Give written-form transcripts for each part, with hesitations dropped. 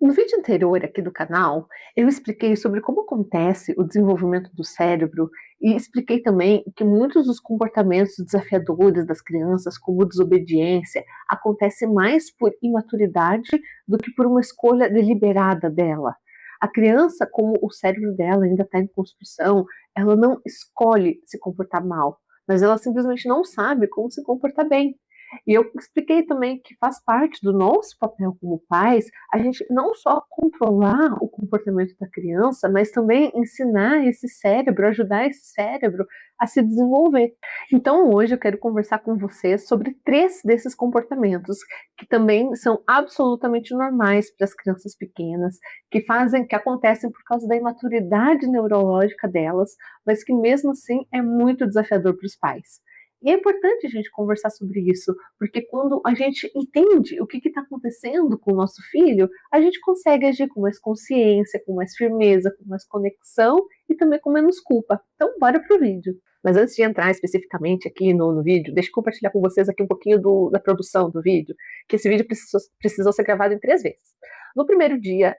No vídeo anterior aqui do canal, eu expliquei sobre como acontece o desenvolvimento do cérebro e expliquei também que muitos dos comportamentos desafiadores das crianças, como desobediência, acontece mais por imaturidade do que por uma escolha deliberada dela. A criança, como o cérebro dela ainda está em construção, ela não escolhe se comportar mal, mas ela simplesmente não sabe como se comportar bem. E eu expliquei também que faz parte do nosso papel como pais a gente não só controlar o comportamento da criança, mas também ensinar esse cérebro, ajudar esse cérebro a se desenvolver. Então, hoje eu quero conversar com você sobre 3 desses comportamentos, que também são absolutamente normais para as crianças pequenas, que acontecem por causa da imaturidade neurológica delas, mas que mesmo assim é muito desafiador para os pais. E é importante a gente conversar sobre isso, porque quando a gente entende o que está acontecendo com o nosso filho, a gente consegue agir com mais consciência, com mais firmeza, com mais conexão e também com menos culpa. Então, bora pro vídeo. Mas antes de entrar especificamente aqui no vídeo, deixa eu compartilhar com vocês aqui um pouquinho da produção do vídeo, que esse vídeo precisou ser gravado em 3 vezes. No primeiro dia,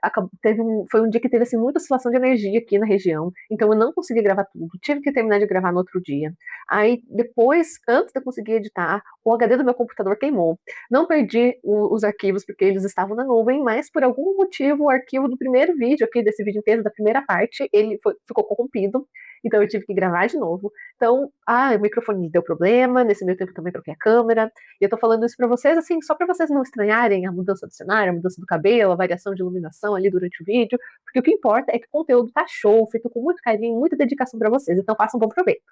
foi um dia que teve assim, muita oscilação de energia aqui na região, então eu não consegui gravar tudo, tive que terminar de gravar no outro dia. Aí depois, antes de eu conseguir editar, o HD do meu computador queimou. Não perdi os arquivos porque eles estavam na nuvem, mas por algum motivo o arquivo do primeiro vídeo aqui, desse vídeo inteiro, da primeira parte, ficou corrompido. Então eu tive que gravar de novo. Então, o microfone deu problema, nesse meio tempo também troquei a câmera. E eu tô falando isso pra vocês, assim, só pra vocês não estranharem a mudança do cenário, a mudança do cabelo, a variação de iluminação ali durante o vídeo, porque o que importa é que o conteúdo tá show, feito com muito carinho, muita dedicação pra vocês. Então façam um bom proveito.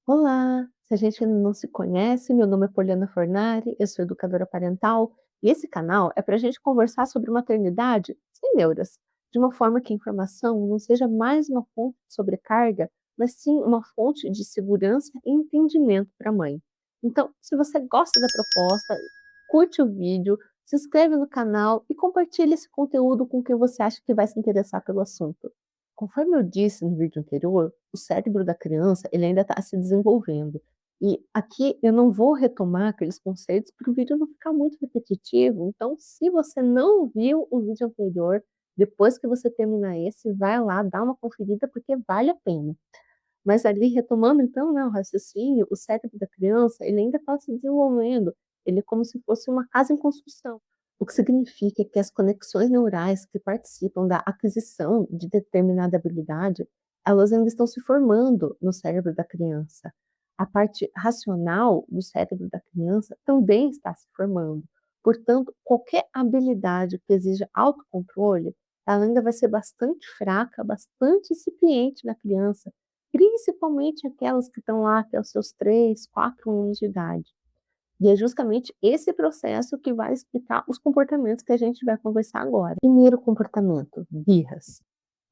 Olá! Se a gente ainda não se conhece, meu nome é Poliana Fornari, eu sou educadora parental e esse canal é para a gente conversar sobre maternidade sem neuras, de uma forma que a informação não seja mais uma fonte de sobrecarga, mas sim uma fonte de segurança e entendimento para a mãe. Então, se você gosta da proposta, curte o vídeo, se inscreve no canal e compartilhe esse conteúdo com quem você acha que vai se interessar pelo assunto. Conforme eu disse no vídeo anterior, o cérebro da criança ele ainda está se desenvolvendo. E aqui eu não vou retomar aqueles conceitos para o vídeo não ficar muito repetitivo. Então, se você não viu o vídeo anterior, depois que você terminar esse, vai lá, dá uma conferida, porque vale a pena. Mas ali, retomando então, né, o raciocínio, o cérebro da criança, ele ainda está se desenvolvendo. Ele é como se fosse uma casa em construção. O que significa que as conexões neurais que participam da aquisição de determinada habilidade, elas ainda estão se formando no cérebro da criança. A parte racional do cérebro da criança também está se formando. Portanto, qualquer habilidade que exija autocontrole, ela ainda vai ser bastante fraca, bastante incipiente na criança, principalmente aquelas que estão lá até os seus 3, 4 anos de idade. E é justamente esse processo que vai explicar os comportamentos que a gente vai conversar agora. Primeiro comportamento, birras.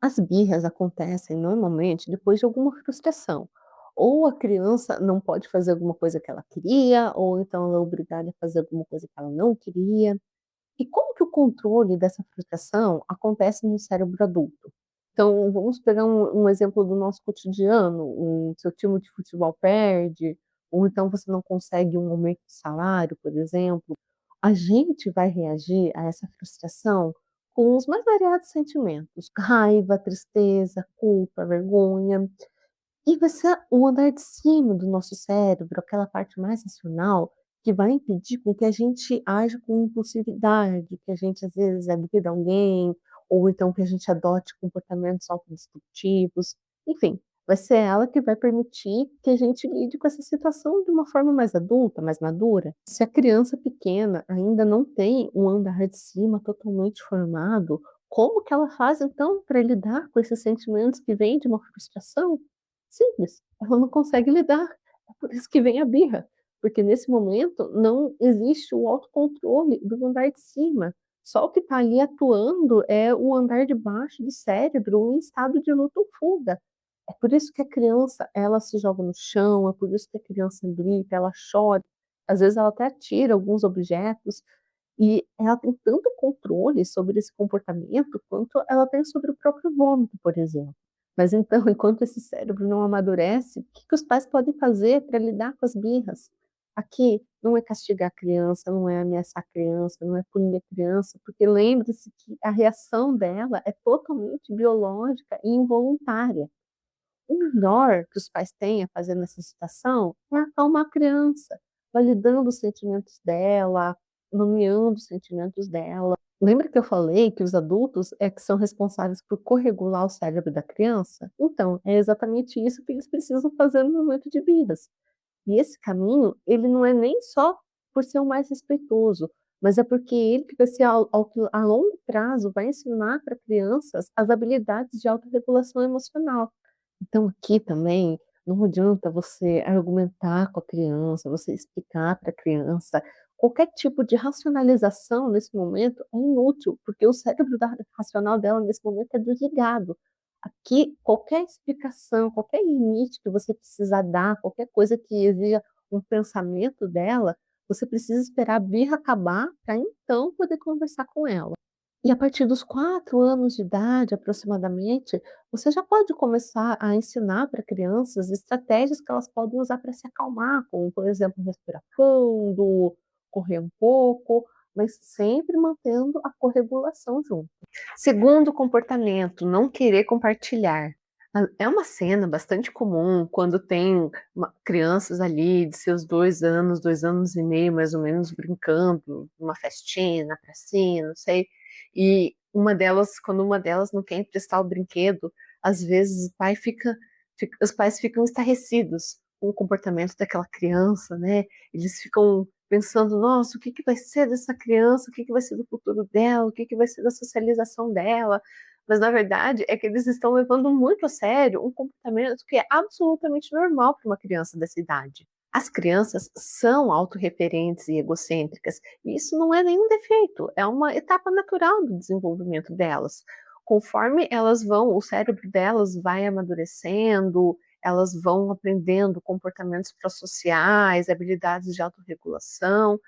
As birras acontecem normalmente depois de alguma frustração. Ou a criança não pode fazer alguma coisa que ela queria, ou então ela é obrigada a fazer alguma coisa que ela não queria. E como que o controle dessa frustração acontece no cérebro adulto? Então, vamos pegar um exemplo do nosso cotidiano, seu time de futebol perde, ou então você não consegue um aumento de salário, por exemplo. A gente vai reagir a essa frustração com os mais variados sentimentos: raiva, tristeza, culpa, vergonha. E vai ser o andar de cima do nosso cérebro, aquela parte mais racional, que vai impedir com que a gente aja com impulsividade, que a gente às vezes agrida alguém, ou então que a gente adote comportamentos autodestrutivos. Enfim, vai ser ela que vai permitir que a gente lide com essa situação de uma forma mais adulta, mais madura. Se a criança pequena ainda não tem um andar de cima totalmente formado, como que ela faz então para lidar com esses sentimentos que vêm de uma frustração? Simples, ela não consegue lidar, é por isso que vem a birra, porque nesse momento não existe o autocontrole do andar de cima, só o que está ali atuando é o andar de baixo do cérebro em estado de luta ou fuga. É por isso que a criança, ela se joga no chão, é por isso que a criança grita, ela chora, às vezes ela até atira alguns objetos, e ela tem tanto controle sobre esse comportamento quanto ela tem sobre o próprio vômito, por exemplo. Mas então, enquanto esse cérebro não amadurece, o que os pais podem fazer para lidar com as birras? Aqui não é castigar a criança, não é ameaçar a criança, não é punir a criança, porque lembre-se que a reação dela é totalmente biológica e involuntária. O melhor que os pais têm a fazer nessa situação é acalmar a criança, validando os sentimentos dela, nomeando os sentimentos dela. Lembra que eu falei que os adultos é que são responsáveis por corregular o cérebro da criança? Então, é exatamente isso que eles precisam fazer no momento de vidas. E esse caminho, ele não é nem só por ser o mais respeitoso, mas é porque ele que vai ser a longo prazo vai ensinar para crianças as habilidades de autorregulação emocional. Então aqui também não adianta você argumentar com a criança, você explicar para a criança. Qualquer tipo de racionalização nesse momento é inútil, porque o cérebro racional dela nesse momento é desligado. Aqui, qualquer explicação, qualquer limite que você precisar dar, qualquer coisa que exija um pensamento dela, você precisa esperar a birra acabar para então poder conversar com ela. E a partir dos 4 anos de idade, aproximadamente, você já pode começar a ensinar para crianças estratégias que elas podem usar para se acalmar, como, por exemplo, respirar fundo, correr um pouco, mas sempre mantendo a corregulação junto. Segundo comportamento, não querer compartilhar. É uma cena bastante comum quando tem crianças ali de seus 2 anos, 2 anos e meio, mais ou menos, brincando, numa festinha, na pracinha, não sei. E quando uma delas não quer emprestar o brinquedo, às vezes os pais ficam estarrecidos com o comportamento daquela criança, né? Eles ficam pensando, nossa, o que que vai ser dessa criança? O que que vai ser do futuro dela? O que que vai ser da socialização dela? Mas na verdade é que eles estão levando muito a sério um comportamento que é absolutamente normal para uma criança dessa idade. As crianças são autorreferentes e egocêntricas, e isso não é nenhum defeito, é uma etapa natural do desenvolvimento delas. Conforme elas vão, o cérebro delas vai amadurecendo, elas vão aprendendo comportamentos pró-sociais, habilidades de autorregulação.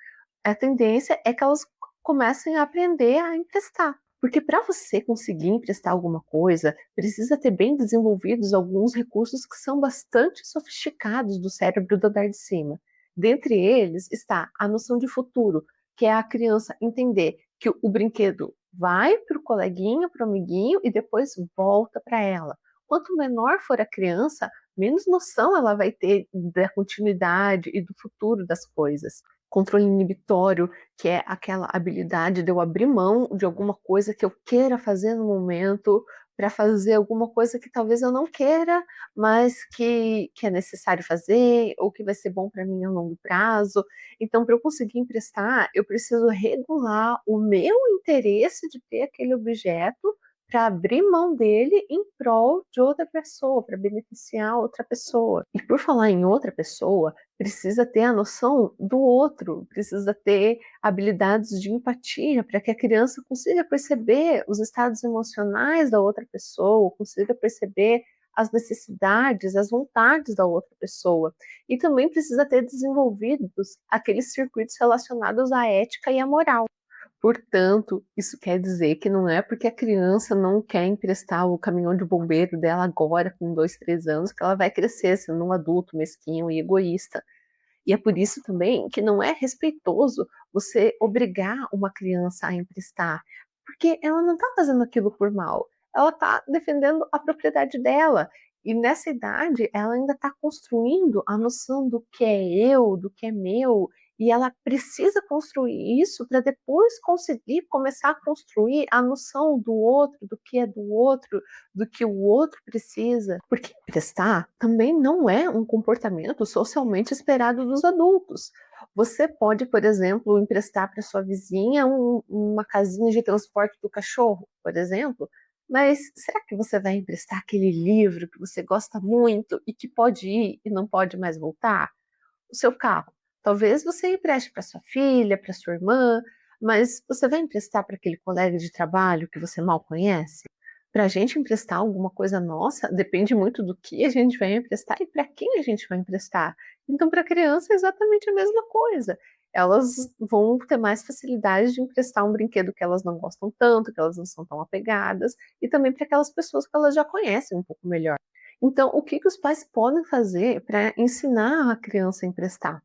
A tendência é que elas comecem a aprender a emprestar. Porque para você conseguir emprestar alguma coisa, precisa ter bem desenvolvidos alguns recursos que são bastante sofisticados do cérebro do andar de cima. Dentre eles está a noção de futuro, que é a criança entender que o brinquedo vai para o coleguinha, para o amiguinho e depois volta para ela. Quanto menor for a criança, menos noção ela vai ter da continuidade e do futuro das coisas. Controle inibitório, que é aquela habilidade de eu abrir mão de alguma coisa que eu queira fazer no momento, para fazer alguma coisa que talvez eu não queira, mas que é necessário fazer, ou que vai ser bom para mim a longo prazo. Então, para eu conseguir emprestar, eu preciso regular o meu interesse de ter aquele objeto para abrir mão dele em prol de outra pessoa, para beneficiar outra pessoa. E por falar em outra pessoa, precisa ter a noção do outro, precisa ter habilidades de empatia para que a criança consiga perceber os estados emocionais da outra pessoa, consiga perceber as necessidades, as vontades da outra pessoa. E também precisa ter desenvolvidos aqueles circuitos relacionados à ética e à moral. Portanto, isso quer dizer que não é porque a criança não quer emprestar o caminhão de bombeiro dela agora, com 2, 3 anos, que ela vai crescer sendo um adulto mesquinho e egoísta. E é por isso também que não é respeitoso você obrigar uma criança a emprestar, porque ela não está fazendo aquilo por mal, ela está defendendo a propriedade dela. E nessa idade, ela ainda está construindo a noção do que é eu, do que é meu, e ela precisa construir isso para depois conseguir começar a construir a noção do outro, do que é do outro, do que o outro precisa. Porque emprestar também não é um comportamento socialmente esperado dos adultos. Você pode, por exemplo, emprestar para sua vizinha uma casinha de transporte do cachorro, por exemplo, mas será que você vai emprestar aquele livro que você gosta muito e que pode ir e não pode mais voltar? O seu carro. Talvez você empreste para sua filha, para sua irmã, mas você vai emprestar para aquele colega de trabalho que você mal conhece? Para a gente emprestar alguma coisa nossa, depende muito do que a gente vai emprestar e para quem a gente vai emprestar. Então, para a criança é exatamente a mesma coisa. Elas vão ter mais facilidade de emprestar um brinquedo que elas não gostam tanto, que elas não são tão apegadas, e também para aquelas pessoas que elas já conhecem um pouco melhor. Então, o que que os pais podem fazer para ensinar a criança a emprestar?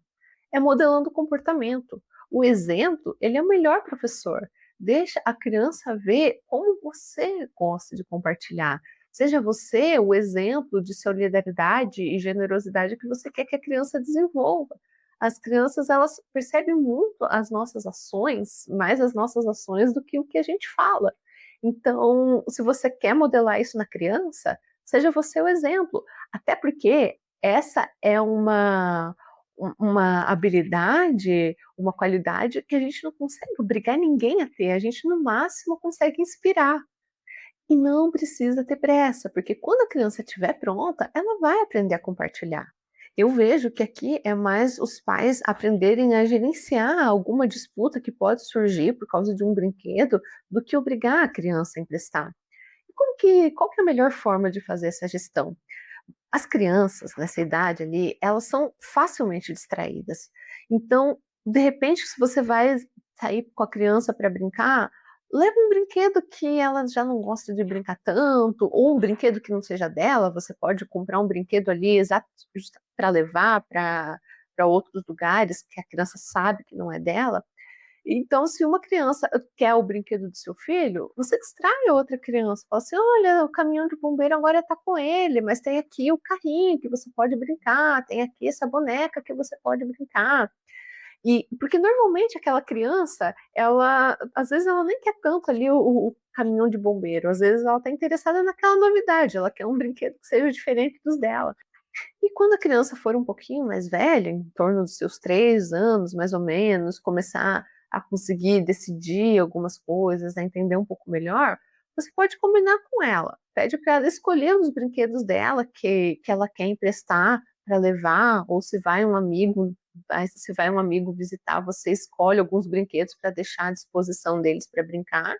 é modelando o comportamento. O exemplo, ele é o melhor professor. Deixa a criança ver como você gosta de compartilhar. Seja você o exemplo de solidariedade e generosidade que você quer que a criança desenvolva. As crianças, elas percebem muito as nossas ações, mais as nossas ações do que o que a gente fala. Então, se você quer modelar isso na criança, seja você o exemplo. Até porque essa é uma habilidade, uma qualidade que a gente não consegue obrigar ninguém a ter, a gente no máximo consegue inspirar. E não precisa ter pressa, porque quando a criança estiver pronta, ela vai aprender a compartilhar. Eu vejo que aqui é mais os pais aprenderem a gerenciar alguma disputa que pode surgir por causa de um brinquedo, do que obrigar a criança a emprestar. E qual que é a melhor forma de fazer essa gestão? As crianças nessa idade ali, elas são facilmente distraídas. Então, de repente, se você vai sair com a criança para brincar, leva um brinquedo que ela já não gosta de brincar tanto, ou um brinquedo que não seja dela. Você pode comprar um brinquedo ali exato para levar para outros lugares que a criança sabe que não é dela. Então, se uma criança quer o brinquedo do seu filho, você distrai a outra criança. Fala assim: olha, o caminhão de bombeiro agora está com ele, mas tem aqui o carrinho que você pode brincar, tem aqui essa boneca que você pode brincar. E porque normalmente aquela criança, ela às vezes ela nem quer tanto ali o caminhão de bombeiro, às vezes ela está interessada naquela novidade, ela quer um brinquedo que seja diferente dos dela. E quando a criança for um pouquinho mais velha, em torno dos seus 3 anos, mais ou menos, começar a conseguir decidir algumas coisas, a entender um pouco melhor, você pode combinar com ela. Pede para ela escolher os brinquedos dela que ela quer emprestar para levar, ou se vai um amigo visitar, você escolhe alguns brinquedos para deixar à disposição deles para brincar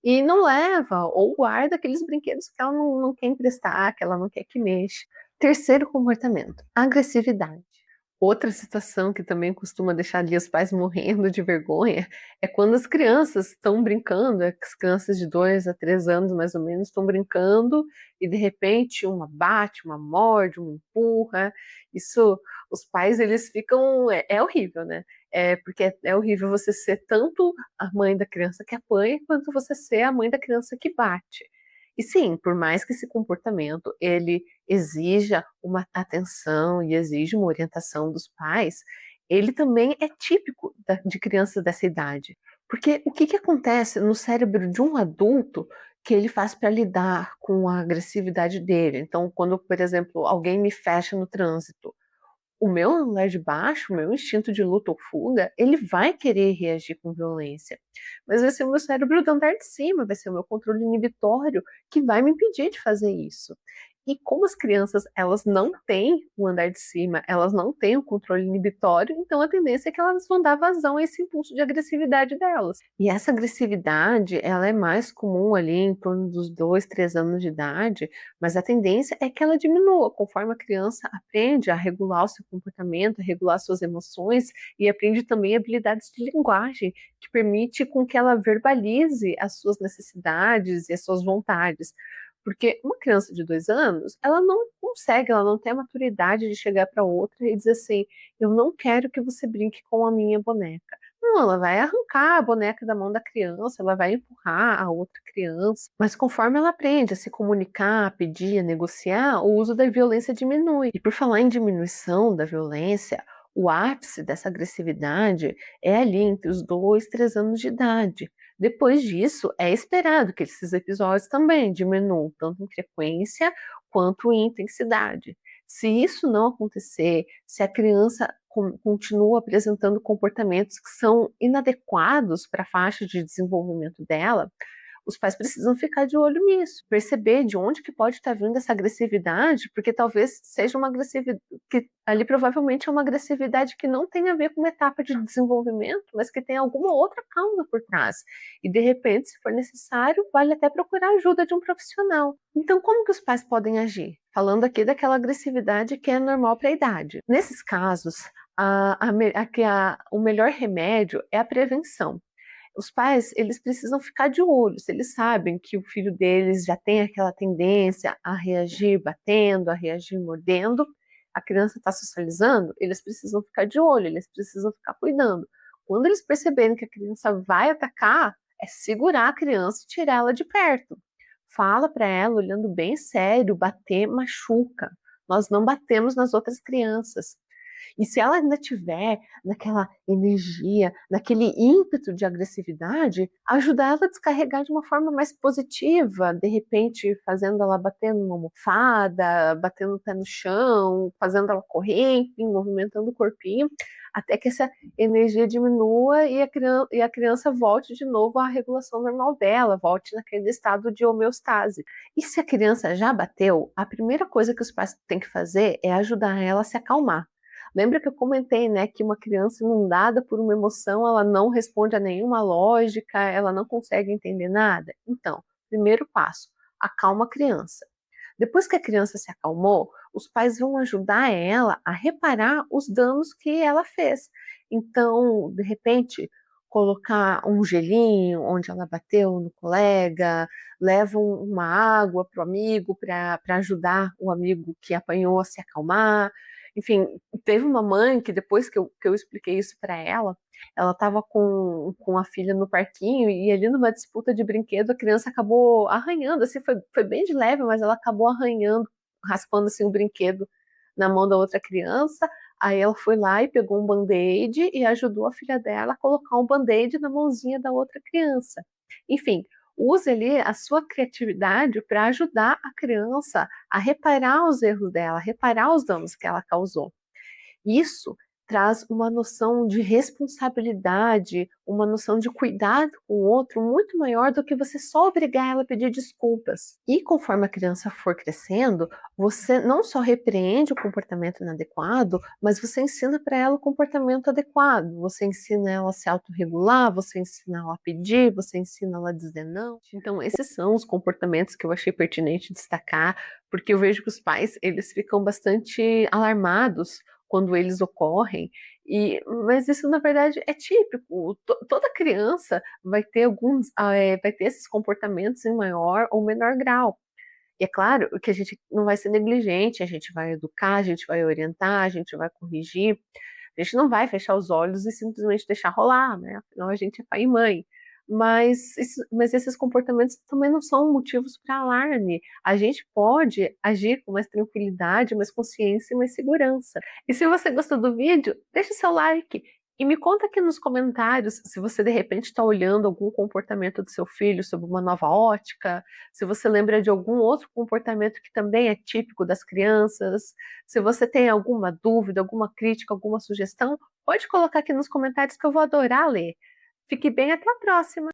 e não leva, ou guarda aqueles brinquedos que ela não quer emprestar, que ela não quer que mexa. Terceiro comportamento, agressividade. Outra situação que também costuma deixar ali os pais morrendo de vergonha é quando as crianças estão brincando, as crianças de 2 a 3 anos mais ou menos estão brincando e de repente uma bate, uma morde, uma empurra. Isso, os pais eles ficam, é horrível, né? Porque é horrível você ser tanto a mãe da criança que apanha quanto você ser a mãe da criança que bate. E sim, por mais que esse comportamento ele exija uma atenção e exige uma orientação dos pais, ele também é típico de crianças dessa idade. Porque o que, que acontece no cérebro de um adulto que ele faz para lidar com a agressividade dele? Então, quando, por exemplo, alguém me fecha no trânsito, o meu andar de baixo, o meu instinto de luta ou fuga, ele vai querer reagir com violência. Mas vai ser o meu cérebro do andar de cima, vai ser o meu controle inibitório que vai me impedir de fazer isso. E como as crianças, elas não têm o andar de cima, elas não têm o controle inibitório, então a tendência é que elas vão dar vazão a esse impulso de agressividade delas. E essa agressividade, ela é mais comum ali em torno dos 2, 3 anos de idade, mas a tendência é que ela diminua conforme a criança aprende a regular o seu comportamento, a regular suas emoções e aprende também habilidades de linguagem, que permite com que ela verbalize as suas necessidades e as suas vontades. Porque uma criança de 2 anos, ela não consegue, ela não tem a maturidade de chegar para outra e dizer assim: eu não quero que você brinque com a minha boneca. Não, ela vai arrancar a boneca da mão da criança, ela vai empurrar a outra criança. Mas conforme ela aprende a se comunicar, a pedir, a negociar, o uso da violência diminui. E por falar em diminuição da violência, o ápice dessa agressividade é ali entre os 2, 3 anos de idade. Depois disso, é esperado que esses episódios também diminuam, tanto em frequência quanto em intensidade. Se isso não acontecer, se a criança continua apresentando comportamentos que são inadequados para a faixa de desenvolvimento dela, os pais precisam ficar de olho nisso, perceber de onde que pode estar vindo essa agressividade, porque talvez seja uma agressividade que ali provavelmente é uma agressividade que não tem a ver com uma etapa de desenvolvimento, mas que tem alguma outra causa por trás. E de repente, se for necessário, vale até procurar a ajuda de um profissional. Então, como que os pais podem agir? Falando aqui daquela agressividade que é normal para a idade. Nesses casos, o melhor remédio é a prevenção. Os pais, eles precisam ficar de olho, se eles sabem que o filho deles já tem aquela tendência a reagir batendo, a reagir mordendo, a criança está socializando, eles precisam ficar de olho, eles precisam ficar cuidando. Quando eles perceberem que a criança vai atacar, é segurar a criança e tirar ela de perto. Fala para ela, olhando bem sério, bater machuca. Nós não batemos nas outras crianças. E se ela ainda tiver naquela energia, naquele ímpeto de agressividade, ajudar ela a descarregar de uma forma mais positiva, de repente fazendo ela bater numa almofada, batendo o pé no chão, fazendo ela correr, enfim, movimentando o corpinho, até que essa energia diminua e a criança volte de novo à regulação normal dela, volte naquele estado de homeostase. E se a criança já bateu, a primeira coisa que os pais têm que fazer é ajudar ela a se acalmar. Lembra que eu comentei, né, que uma criança inundada por uma emoção, ela não responde a nenhuma lógica, ela não consegue entender nada? Então, primeiro passo, acalma a criança. Depois que a criança se acalmou, os pais vão ajudar ela a reparar os danos que ela fez. Então, de repente, colocar um gelinho onde ela bateu no colega, leva uma água para o amigo para ajudar o amigo que apanhou a se acalmar. Enfim, teve uma mãe que depois que eu expliquei isso para ela estava com a filha no parquinho e ali numa disputa de brinquedo a criança acabou arranhando, assim, foi bem de leve, mas ela acabou arranhando, raspando assim o brinquedo na mão da outra criança. Aí ela foi lá e pegou um band-aid e ajudou a filha dela a colocar um band-aid na mãozinha da outra criança. Enfim, use ali a sua criatividade para ajudar a criança a reparar os erros dela, a reparar os danos que ela causou. Isso traz uma noção de responsabilidade, uma noção de cuidado com o outro muito maior do que você só obrigar ela a pedir desculpas. E conforme a criança for crescendo, você não só repreende o comportamento inadequado, mas você ensina para ela o comportamento adequado. Você ensina ela a se autorregular, você ensina ela a pedir, você ensina ela a dizer não. Então, esses são os comportamentos que eu achei pertinente destacar, porque eu vejo que os pais, eles ficam bastante alarmados quando eles ocorrem, mas isso na verdade é típico. Toda criança vai ter vai ter esses comportamentos em maior ou menor grau. E é claro que a gente não vai ser negligente, a gente vai educar, a gente vai orientar, a gente vai corrigir. A gente não vai fechar os olhos e simplesmente deixar rolar, né? Afinal, a gente é pai e mãe. Mas esses comportamentos também não são motivos para alarme. A gente pode agir com mais tranquilidade, mais consciência e mais segurança. E se você gostou do vídeo, deixa seu like e me conta aqui nos comentários se você de repente está olhando algum comportamento do seu filho sob uma nova ótica, se você lembra de algum outro comportamento que também é típico das crianças, se você tem alguma dúvida, alguma crítica, alguma sugestão, pode colocar aqui nos comentários que eu vou adorar ler. Fique bem, até a próxima!